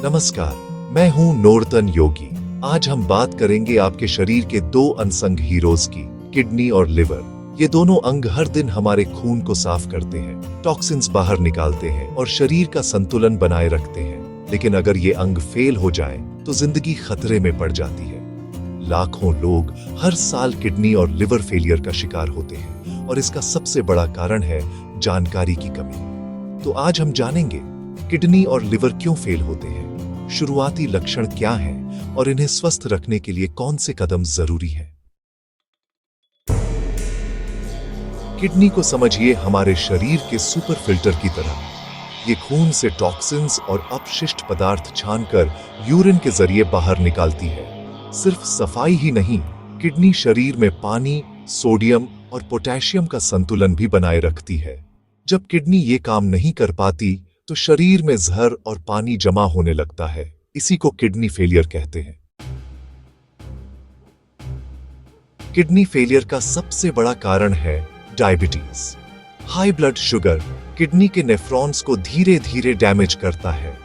नमस्कार, मैं हूं नूरतन योगी। आज हम बात करेंगे आपके शरीर के दो अनसंग हीरोज की, किडनी और लिवर। ये दोनों अंग हर दिन हमारे खून को साफ करते हैं, टॉक्सिन्स बाहर निकालते हैं और शरीर का संतुलन बनाए रखते हैं। लेकिन अगर ये अंग फेल हो जाए तो जिंदगी खतरे में पड़ जाती है। लाखों लोग हर साल किडनी और लिवर फेलियर का शिकार होते हैं और इसका सबसे बड़ा कारण है जानकारी की कमी। तो आज हम जानेंगे किडनी और लिवर क्यों फेल होते हैं, शुरुआती लक्षण क्या हैं और इन्हें स्वस्थ रखने के लिए कौन से कदम जरूरी हैं। किडनी को समझिए हमारे शरीर के सुपर फिल्टर की तरह। ये खून से टॉक्सिन्स और अपशिष्ट पदार्थ छानकर यूरिन के जरिए बाहर निकालती है। सिर्फ सफाई ही नहीं, किडनी शरीर में पानी, सोडियम और पोटेशियम का संतुलन भी बनाए रखती है। जब किडनी ये काम नहीं कर पाती तो शरीर में जहर और पानी जमा होने लगता है। इसी को किडनी फेलियर कहते हैं। किडनी फेलियर का सबसे बड़ा कारण है diabetes. High blood sugar kidney के नेफ्रॉन्स को धीरे धीरे डैमेज करता है।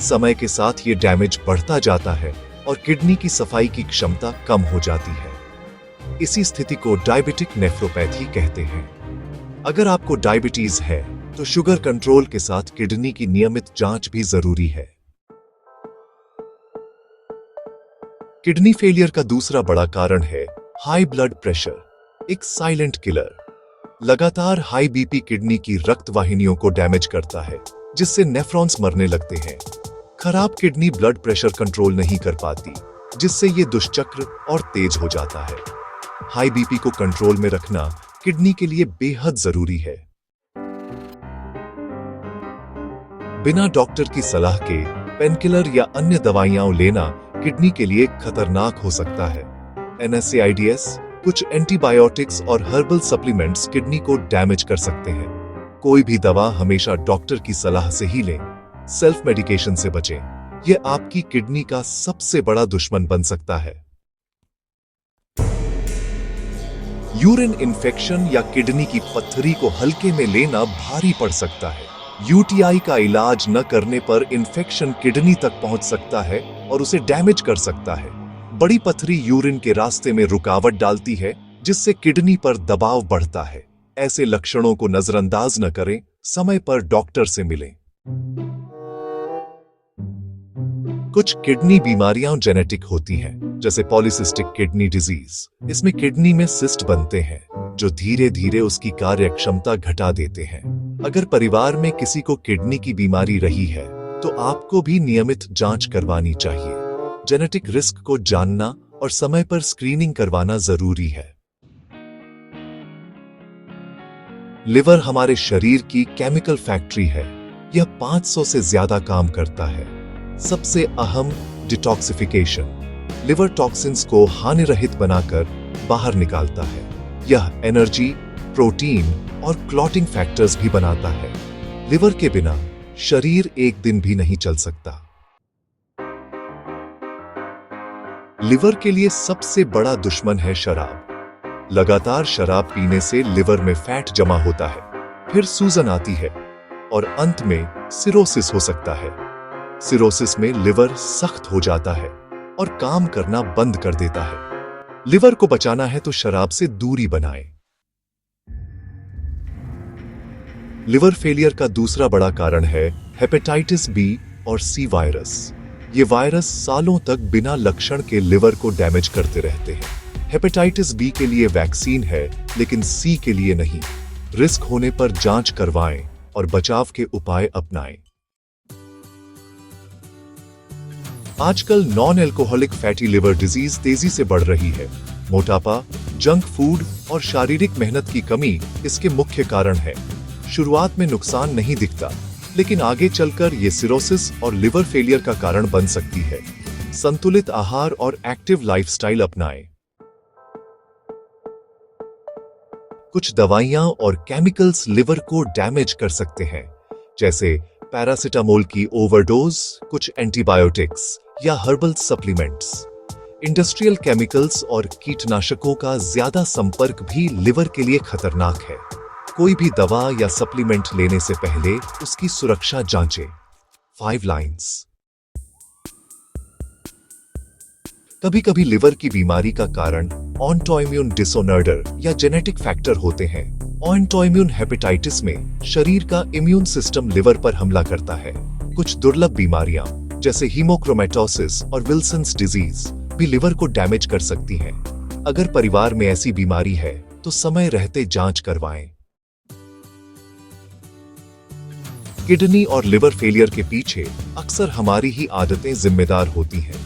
समय के साथ ये डैमेज बढ़ता जाता है और किडनी की सफाई की क्षमता कम हो जाती है। इसी स्थिति को डायबिटिक नेफ्रोपैथी कहते हैं। अगर आपको डायबिटीज है तो शुगर कंट्रोल के साथ किडनी की नियमित जांच भी जरूरी है। किडनी फेलियर का दूसरा बड़ा कारण है हाई ब्लड प्रेशर, एक साइलेंट किलर। लगातार हाई बीपी किडनी की रक्त वाहिनियों को डैमेज करता है, जिससे नेफ्रॉन्स मरने लगते हैं। खराब किडनी ब्लड प्रेशर कंट्रोल नहीं कर पाती, जिससे ये दुष्चक्र और तेज हो जाता है। हाई बीपी को कंट्रोल में रखना किडनी के लिए बेहद जरूरी है। बिना डॉक्टर की सलाह के पेनकिलर या अन्य दवाइयां लेना किडनी के लिए खतरनाक हो सकता है। NSAIDs, कुछ एंटीबायोटिक्स और हर्बल सप्लीमेंट्स किडनी को डैमेज कर सकते हैं। कोई भी दवा हमेशा डॉक्टर की सलाह से ही लें। सेल्फ मेडिकेशन से बचें। यह आपकी किडनी का सबसे बड़ा दुश्मन बन सकता है। यूरिन इन्फेक्शन या किडनी की पत्थरी को हल्के में लेना भारी पड़ सकता है। UTI का इलाज न करने पर इन्फेक्शन किडनी तक पहुंच सकता है और उसे डैमेज कर सकता है। बड़ी पत्थरी यूरिन के रास्ते में रुकावट डालती है, जिससे किडनी पर दबाव बढ़ता है। ऐसे लक्षणों को नजरअंदाज न करें, समय पर डॉक्टर से मिलें। कुछ किडनी बीमारियां जेनेटिक होती हैं, जैसे पॉलीसिस्टिक किडनी डिजीज। इसमें किडनी में सिस्ट बनते हैं, जो धीरे धीरे उसकी कार्यक्षमता घटा देते हैं। अगर परिवार में किसी को किडनी की बीमारी रही है, तो आपको भी नियमित जांच करवानी चाहिए। जेनेटिक रिस्क को जानना और समय पर स्क्रीनिंग करवाना जरूरी है। लिवर हमारे शरीर की केमिकल फैक्ट्री है। यह 500 से ज्यादा काम करता है। सबसे अहम, डिटॉक्सिफिकेशन। लिवर टॉक्सिन्स को हानिरहित बनाकर बाहर निकालता है। यह एनर्जी, प्रोटीन और क्लॉटिंग फैक्टर्स भी बनाता है। लिवर के बिना शरीर एक दिन भी नहीं चल सकता। लिवर के लिए सबसे बड़ा दुश्मन है शराब। लगातार शराब पीने से लिवर में फैट जमा होता है, फिर सूजन आती है और अंत में सिरोसिस हो सकता है। सिरोसिस में लिवर सख्त हो जाता है और काम करना बंद कर देता है। लिवर को बचाना है तो शराब से दूरी बनाएं। लिवर फेलियर का दूसरा बड़ा कारण है हेपेटाइटिस बी और सी वायरस। ये वायरस सालों तक बिना लक्षण के लिवर को डैमेज करते रहते हैं। हेपेटाइटिस बी के लिए वैक्सीन है, लेकिन सी के लिए नहीं। रिस्क होने पर जांच करवाएं और बचाव के उपाय अपनाएं। आजकल non alcoholic fatty liver disease तेजी से बढ़ रही है। मोटापा, जंक फूड और शारीरिक मेहनत की कमी इसके मुख्य कारण है। शुरुआत में नुकसान नहीं दिखता, लेकिन आगे चलकर ये सिरोसिस और लिवर फेलियर का कारण बन सकती है। संतुलित आहार और एक्टिव लाइफस्टाइल अपनाएं। कुछ दवाइयां और केमिकल्स लिवर को डैमेज कर सकते हैं, जैसे पैरासिटामोल की ओवरडोज, कुछ एंटीबायोटिक्स या हर्बल सप्लीमेंट्स। इंडस्ट्रियल केमिकल्स और कीटनाशकों का ज्यादा संपर्क भी लिवर के लिए खतरनाक है। कोई भी दवा या सप्लीमेंट लेने से पहले उसकी सुरक्षा जांचें। 5 लाइन्स। कभी कभी लिवर की बीमारी का कारण ऑटोइम्यून डिसऑर्डर या जेनेटिक फैक्टर होते हैं। ऑटोइम्यून हेपेटाइटिस में शरीर का इम्यून सिस्टम लिवर पर हमला करता है। कुछ दुर्लभ बीमारियां जैसे हीमोक्रोमेटोसिस और विल्सन्स डिजीज भी लिवर को डैमेज कर सकती हैं। अगर परिवार में ऐसी बीमारी है तो समय रहते जांच करवाएं। किडनी और लिवर फेलियर के पीछे अक्सर हमारी ही आदतें जिम्मेदार होती हैं।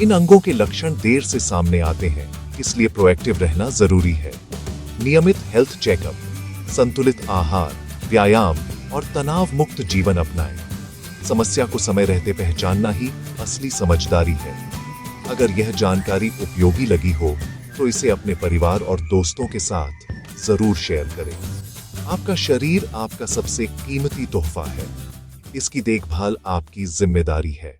इन अंगों के लक्षण देर से सामने आते हैं, इसलिए प्रोएक्टिव रहना जरूरी है। नियमित हेल्थ चेकअप, संतुलित आहार, व्यायाम और तनाव मुक्त जीवन अपनाएं। समस्या को समय रहते पहचानना ही असली समझदारी है। अगर यह जानकारी उपयोगी लगी हो तो इसे अपने परिवार और दोस्तों के साथ जरूर शेयर करें। आपका शरीर आपका सबसे कीमती तोहफा है। इसकी देखभाल आपकी जिम्मेदारी है।